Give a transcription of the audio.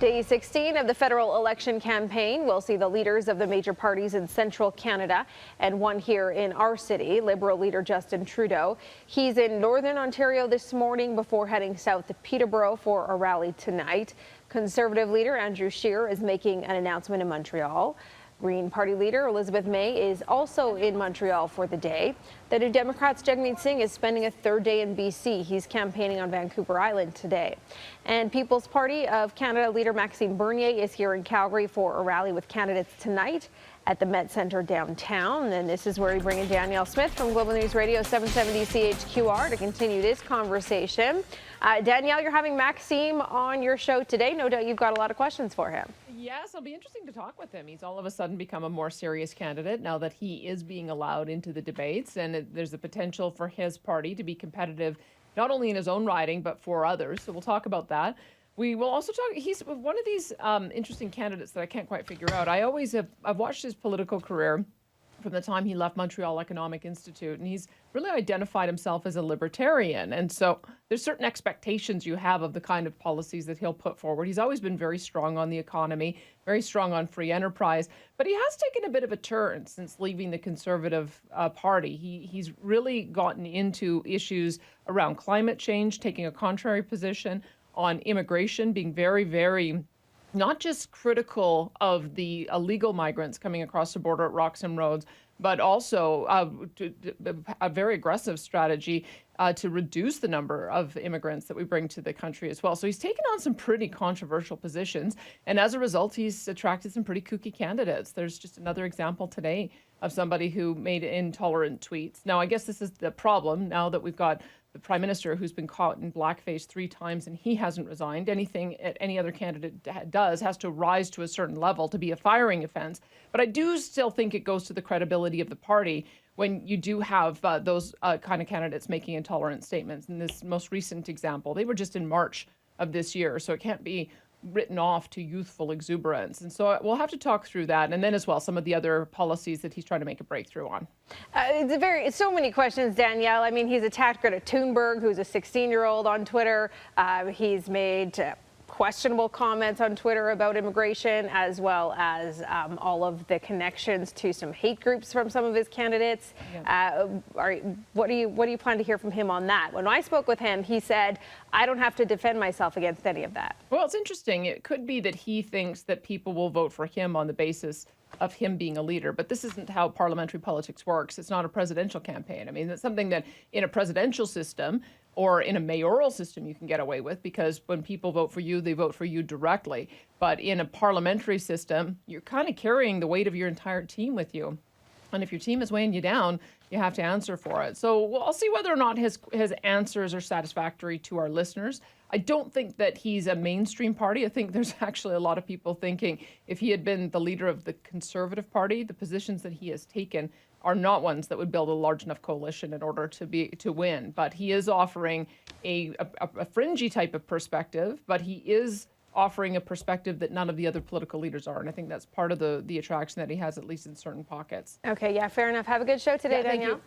Day 16 of the federal election campaign will see the leaders of the major parties in central Canada and one here in our city, Liberal leader Justin Trudeau. He's in Northern Ontario this morning before heading south to Peterborough for a rally tonight. Conservative leader Andrew Scheer is making an announcement in Montreal. Green Party leader Elizabeth May is also in Montreal for the day. The New Democrats' Jagmeet Singh is spending a third day in BC. He's campaigning on Vancouver Island today. And People's Party of Canada leader Maxime Bernier is here in Calgary for a rally with candidates tonight at the Met Centre downtown. And this is where we bring in Danielle Smith from Global News Radio 770 CHQR to continue this conversation. Danielle, you're having Maxime on your show today. No doubt you've got a lot of questions for him. Yes, it'll be interesting to talk with him. He's all of a sudden become a more serious candidate now that he is being allowed into the debates, and there's a potential for his party to be competitive, not only in his own riding, but for others. So we'll talk about that. We will also talk, he's one of these interesting candidates that I can't quite figure out. I've watched his political career from the time he left Montreal Economic Institute, and he's really identified himself as a libertarian. And so there's certain expectations you have of the kind of policies that he'll put forward. He's always been very strong on the economy, very strong on free enterprise, but he has taken a bit of a turn since leaving the Conservative Party. He's really gotten into issues around climate change, taking a contrary position on immigration, being very, very not just critical of the illegal migrants coming across the border at Roxham Roads, but also a very aggressive strategy to reduce the number of immigrants that we bring to the country as well. So he's taken on some pretty controversial positions, and as a result, he's attracted some pretty kooky candidates. There's just another example today of somebody who made intolerant tweets. Now, I guess this is the problem now that we've got the prime minister who's been caught in blackface 3 times and he hasn't resigned. Anything any other candidate does has to rise to a certain level to be a firing offense. But I do still think it goes to the credibility of the party when you do have those kind of candidates making intolerant statements. In this most recent example, they were just in March of this year, so it can't be written off to youthful exuberance. And so we'll have to talk through that, and then as well some of the other policies that he's trying to make a breakthrough on. It's so many questions, Danielle. I mean, he's attacked Greta Thunberg, who's a 16-year-old on Twitter. He's made questionable comments on Twitter about immigration, as well as all of the connections to some hate groups from some of his candidates. Yeah. What do you plan to hear from him on that? When I spoke with him, he said, I don't have to defend myself against any of that. Well, it's interesting. It could be that he thinks that people will vote for him on the basis of him being a leader, but this isn't how parliamentary politics works. It's not a presidential campaign. I mean, it's something that in a presidential system or in a mayoral system you can get away with, because when people vote for you, they vote for you directly. But in a parliamentary system, you're kind of carrying the weight of your entire team with you. And if your team is weighing you down, you have to answer for it. So I'll see whether or not his answers are satisfactory to our listeners. I don't think that he's a mainstream party. I think there's actually a lot of people thinking if he had been the leader of the Conservative Party, the positions that he has taken are not ones that would build a large enough coalition in order to win. But he is offering a fringy type of perspective, but he is offering a perspective that none of the other political leaders are. And I think that's part of the attraction that he has, at least in certain pockets. Okay, yeah, fair enough. Have a good show today, yeah, Danielle.